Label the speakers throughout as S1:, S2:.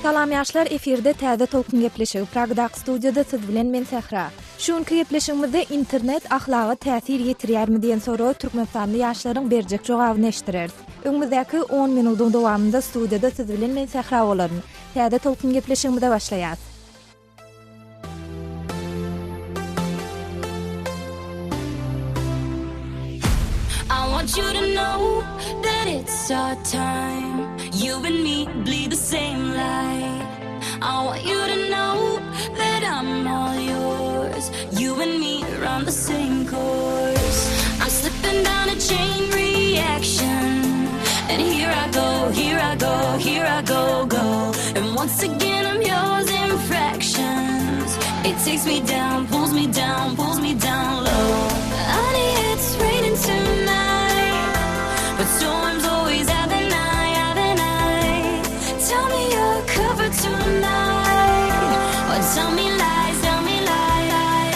S1: Salam ýaşlar, efirde täze tolkun gepleşigi. Pragda studiyada siz bilen men Sehra. Şunkı gepleşigimizde internet ahlaga täsir ýetirýärmi diýen soragy türkmenistanda ýaşlaryň berjek jogabyny eşdirer. Öňümüzdäki 10 minutyň dowamında studiyada siz bilen men Sehra bolaryn. Täze tolkun gepleşigimizde başlaýar.
S2: I want you to know that it's our time. You and me bleed the same light. I want you to know that I'm all yours. You and me run the same course. I'm slipping down a chain reaction. And here I go, here I go, here I go, go. And once again I'm yours in fractions. It takes me down, pulls me down, pulls me down low. Honey, it's raining tonight, but storms always have the night, have the night. Tell me you're covered tonight, or tell me lies, tell me lies.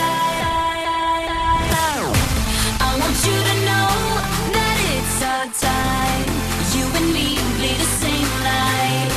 S2: I want you to know that it's our time. You and me bleed the same light.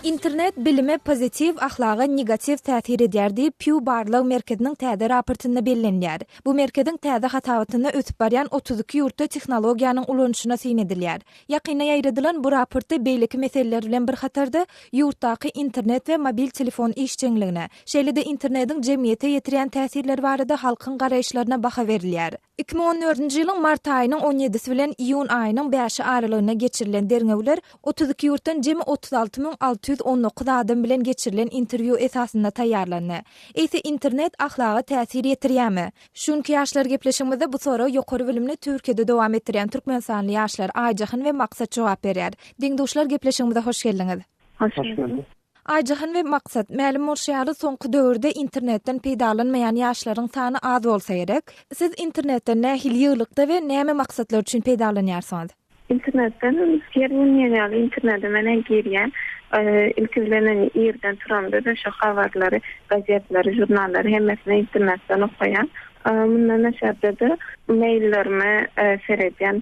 S1: Internet bilime pozitiv, ahlaga negativ täsir edýär diýip Pew Barlow merkeziniň täze raportynda bellenýär. Bu merkeziň täze hatawatyna ötüp barýan 32 ýurtda tehnologiýanyň ulanýyşyna syn edilýär. Ýakyna ýaýradylan bu raportda beýleki meseleler bilen bir hatarda ýurtdaky internet we mobil telefon işçiligine, şeýle-de internetiň jemgyýete ýetirýän täsirleri barada halkyň garaýşlaryna baha berilýär. 2014-nji ýylyň mart aýynyň 17-si bilen iýun aýynyň 5-i aralygyna geçirilen derňewler 32 ýurtdan jemi 36.619 adam bilen geçirilen interview esasynda taýýarlandy. Eýse internet ahlaga täsir ýetirýärmi? Şunky ýaşlar gepleşigimizde bu soragy ýokary bilimli Türkiýede dowam etdirýän türkmenistanly ýaşlar Aýjahyn we Maksat jogap berýär. Diňdoşlar gepleşigimizde hoş geldiňiz.
S3: Hoş bulduk.
S1: Aýjahyn we Maksat, mälim bolýary soňky döwürde internetden peýdalanmaýan ýaşlaryň sany az bolsa gerek. Siz internetden nähili ýylykda we näme maksatlar üçin peýdalanýarsyňyz?
S3: İnternetten girýän internetde menen girýän ilkilenen ýerden turamda da şu habarlary, gazetlary, jurnallary hemmesini internetden okuyan. Bundan näşerde de maillerimi seredýän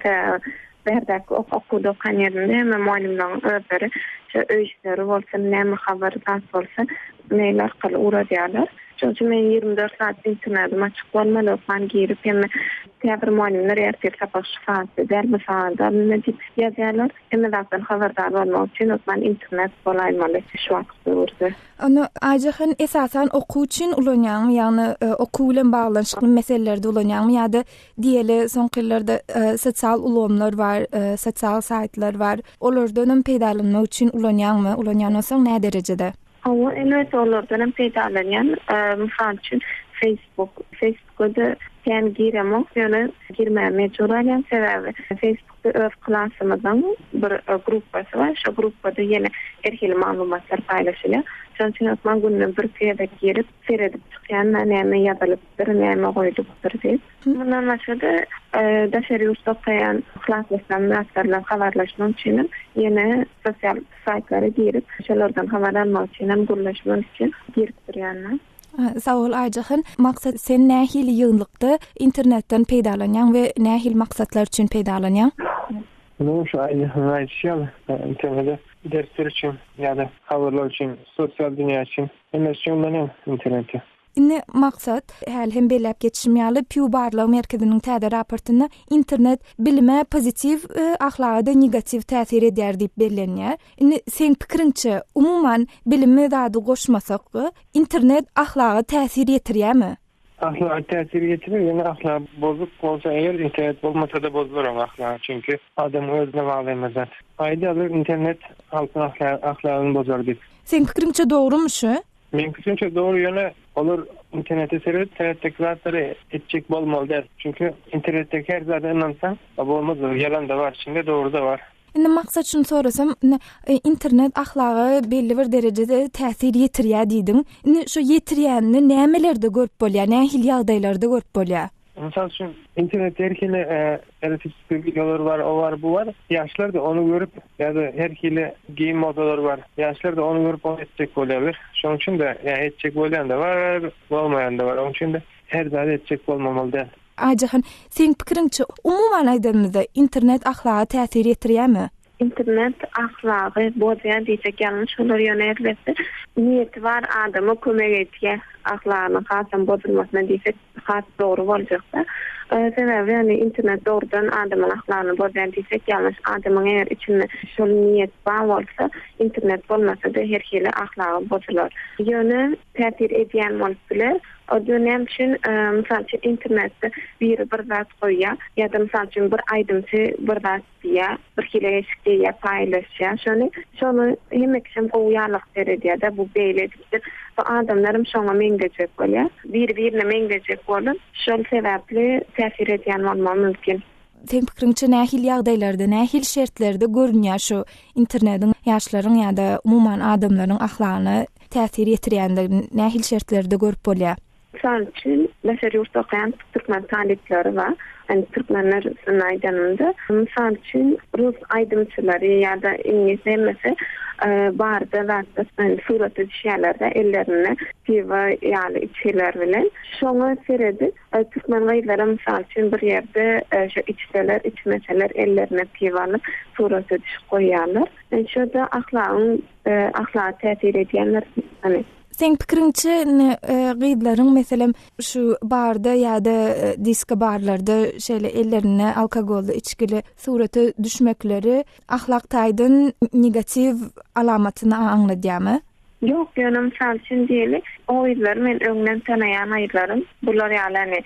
S3: berdäki okuda okan ýerinde hem muallimlerin özleri öýüşleri bolsa, näme habar bolsa mail arkaly uradýarlar. Çünki men 24 saat internetim açyk bolmaly, okman girip hem täbir muallimler ertel tapyş saatda dermi saatda näme ýazýarlar. Hem de habardar bolmak üçin okman internet bolaýmaly şu wagtda urdy.
S1: Ana Aýjahyn esasan okuw üçin ulanýan, ýagny okuw bilen baglanşykly meselelerde ulanýan ýa-da diýeli soňky ýyllarda sosial ulanmalar bar, sosial saytlar bar. Olardan hem peýdalanmak üçin ulanýanmy? Ulanýan bolsaň nä derejede?
S3: Ama evet olardan peýdalanýan, mysal üçin Facebook'da sen giremok, ýöne girmäme juralýan sebäbi Facebook'da öz klasymyň bir gruppasy bar. Şu gruppada ýene erhili maglumatlar paýlaşylýar. Şonçun atman gününe bir kıyada girip seredip çıkayan näme ýazalypdyr, näme goýulypdyr diýip. Bundan başga daşary ýurtda okaýan klasdaşlarymyň ýaşlarla habarlaşmak üçin ýene sosial saytlara girip şolardan habar almak üçin gurlaşmak üçin girip durýarlar.
S1: Sağ ol Aýjahyn. Maksat sen nähili ýyglykda internetden peýdalanýan we nähili maksatlar üçin peýdalanýan?
S4: Şu aýşýar internetde dersler için ya da haberler için, sosyal dünya için emesiyonlanıyor interneti.
S1: Indi maksat häl hem belläp geçişmýärli Pew Barlow merkezining täze raportynda internet bilime pozitiv, ahlagda negativ täsir edýär diýip bellenýär. Indi sen pikiriňçe umuman bilime zady goşmasak, internet ahlaga täsir ýetirýärmi?
S4: Ahlak täsir ýetirir, ýani ahlak bozuk bolsa eger internet bolmasa da bozulur ahlak. Çünkü adam özüne baglanmaz. Aýdýar internet halkyň ahlagyny bozar diýip.
S1: Sen pikiriňçe dogrumy şu?
S4: Men pikiriňçe dogry ýöne olur internete seredip tekrarları etjek bolmaly. Çünkü internetde her zada inansan, bolmaz, yalan da var, içinde doğru da var.
S1: Indi maksat şunu sorasam, internet ahlaga belli bir derejede täsir ýetirýär diýdiň. Indi şu ýetirýänini nämelerde görüp bolýar, nähili ýagdaýlarda görüp bolýar?
S4: Mesela şu internet erkeli erotik videolar var, o var, bu var. Yaşlar da onu görüp ya da erkeli giyim modaları var. Yaşlar da onu görüp onu edecek olabilir. Şunun için de yani edecek olayan da var, olmayan da var. Onun için de her zaman edecek olmamalı değil.
S1: Ajahan sen pikiriňçe umuman aýdymyzda internet ahlaga täsir etdirýärmi?
S3: İnternet ahlagy bozayan diýsek ýalňyş bolar ýöne elbetde. Niyeti var adamy kömek etýär ahlagyny hasam bozulmasyna diýsek has dogry boljak-da. Sebebi yani internet doğrudan adamın ahlakyny bozayan diýsek ýalňyş adamyň eger içinde şol niyet bar bolsa internet bolmasa da her hili ahlaky bozular. Ýöne täsir edýän bolup biler. O dönem için misal için internette bir zat koyya ya da misal için bir aydımsı bir zat diye bir kile eşikliye paylaşya. Şonu yemek için koyarlık deredi da bu beylediktir. Bu adamlarım şona mengecek oluyor. Birine mengecek olun. Şol sebeple tesir ediyen olma mümkün.
S1: Sen pikiriňçe nähil ýagdaýlarda, nähil şertlerde görünýär şu internetin ýaşlaryň ýa-da umuman adamlaryň ahlagyny täsir etdirýändigini nähil şertlerde görüp bolýar.
S3: Misal için mesela yurtta okuyan Türkmen talipleri var. Yani Türkmenler aydanında. Misal için Rus aydımçıları ya da İngilizce mesela barda ve suratı düşerlerde ellerine piva yani içiler bilen. Şonu seredi. Türkmen ayları misal için bir yerde şu içseler, içmeseler ellerine piva alıp suratı düş koyarlar. Yani şurada ahlakı tesir ediyenler hani.
S1: Sen pikiriňçe gyýdlaryň meselem şu barda ýa-da disko barlarda şeýle ellerine alkogolly içkili suraty düşmekleri ahlak taýdyn negativ alamatyny aňladýarmy?
S3: Yok, yani misal için diyelim, o aýdlar men öňden tanayan aýdlarym, bular ýaly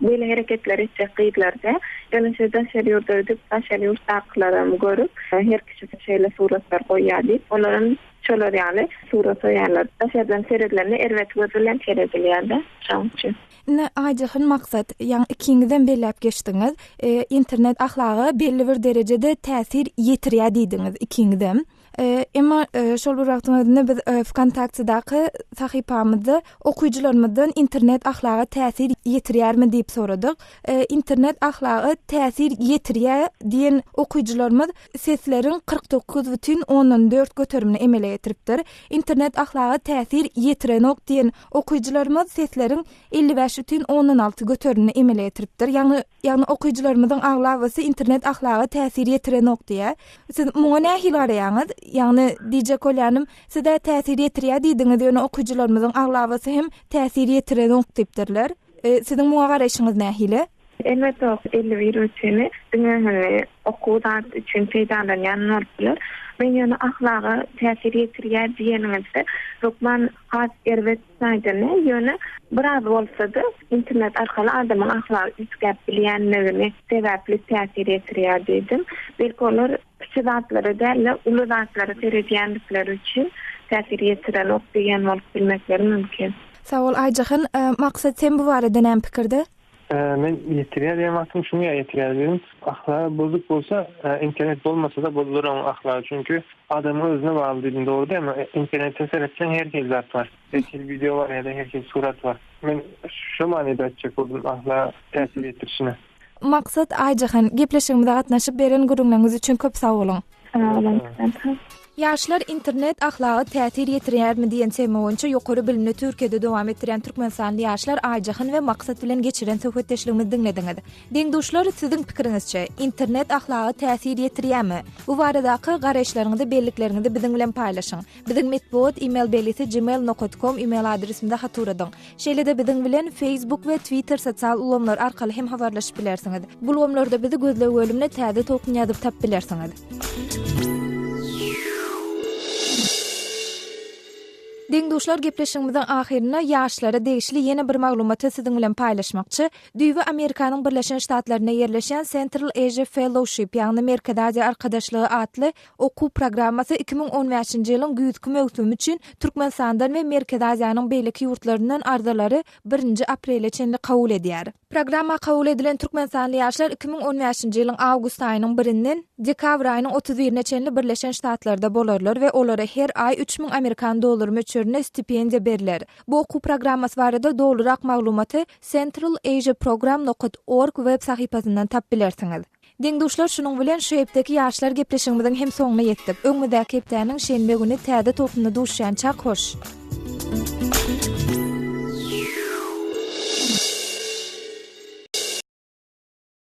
S3: böyle hareketler edecek aýdlarda, yani şeýle şerýurda ödüp, şerýur taklarymy görüp, her kişi şeýle suratlar goýýar, olaryň şolar ýaly suratı ýaly, şeýden seredlerini erwet gözülen keredilýärde, şoňçy.
S1: Ajahan maksat, yani ikiňizden belläp geçdiňiz, internet ahlagy belli bir derejede täsir ýetirýär diýdiňiz ikiňizden. Emma şol wagtynda biz Wkontaktedaky sahypamyzda okuyjylarymyzdan internet ahlagy täsir ýetirýärmi diýip soradyk. Internet ahlagy täsir ýetirýär diýen okuyjylarymyz sesleriň 49,14 göterimini emele getiripdir. İnternet ahlagy täsir ýetirenok diýen okuyjylarymyz sesleriň 55,16 göterimini emele getiripdir. Ýagny okuyjylarymyzyň aglawaty internet ahlagy täsir ýetirenok diýär. Siz muňa nähil araýaňyz? Yani diýjek bolýanym, sizde täsir ýetirýär diýdiňiz ýöne okuyjylarymyzyň aglawaty hem täsir ýetirenok diýipdirler. Siziň muňa garaşyňyz nähili?
S3: Elbette 51 ölçemi dünýäni okuwdan üçin peýdalanýan bolýar. Men ýöne ahlagy täsir ýetirýär diýenimizde Rukman has erwet saýdyny ýöne biraz bolsa-da internet arkaly adamyň ahlagy üskep bilýänligini sebäpli täsir ýetirýär diýdim. Belki olar kiçik zatlary däl, uly zatlary seredýänlikleri üçin täsir ýetiren diýen bolup bilmekleri mümkin.
S1: Sağ ol Ajahan, maksat sen bu barada näme pikirde?
S4: Men ýetirýär diýmekdim, şunu ýetirýär diýdim. Ahlak bozuk bolsa, internet bolmasa da bozulur onun ahlak. Çünkü adamı özüne bağlı diýdim, dogry diými? Internette seretsen her hil zat var. Her hil video var ya da her hil surat var. Men şu manyda etjek boldum ahlak täsir etdirişine.
S1: Maksat Ajahan, gepleşigimizde gatnaşyp beren gurulmaňyz üçin köp sag bolun. Ýaşlar internet ahlagy täsir ýetirýärmi diýen tema boýunça ýokary bilimli Türkiýede dowam etdirýän türkmensanly ýaşlar Ajahan we maksat bilen geçiren söhbetdeşligimizi dinlediňiz. Deňdoşlar, siziň pikiriňizçe internet ahlagy täsir ýetirýärmi? Bu baradaky garaşlaryňyzy, bellikleriňizi biziň bilen paýlaşyň. Biziň metbuat email belisi gmail.com email adresimde haturadyň. Şeýle-de biziň bilen Facebook we Twitter sosial ulamlar arkaly hem habarlaşyp bilersiňiz. Bu ulamlarda bizi gözlegi bölümine täze tokun ýazyp tap bilersiňiz. Deňdoşlar, gepleşigimizden ahirine ýaşlara degişli ýene bir maglumaty siziň bilen paýlaşmakçy. Düýbi Amerikanyň Birleşen Ştatlaryna ýerleşen Central Asia Fellowship, ýagny Merkezi Aziýa arkadaşlygy atly okuw programmasy 2015-nji ýylyň güýdki mewsumi üçin Türkmenistandan we Merkezi Aziýanyň beýleki ýurtlaryndan ardalary 1-nji aprele çenli kabul edýär. Programma kabul edilen türkmensanly ýaşlar 2015-nji ýylyň awgust aýynyň 1-inden dekabr aýynyň 31-ne çenli Birleşen Ştatlarda bolarlar we olara her aý 3000 Amerikan dollary möçürine stipendiýa berler. Bu okuw programmasy barada dolurak maglumaty centralasiaprogram.org web sahypasyndan tap bilersiňiz. Deňdoşlar, şunuň bilen şu epdeki ýaşlar gepleşigimiziň hem soňuna ýetdik. Öňmüdäki epdäniň şenbe güni täze topluny duşýan çak hoş.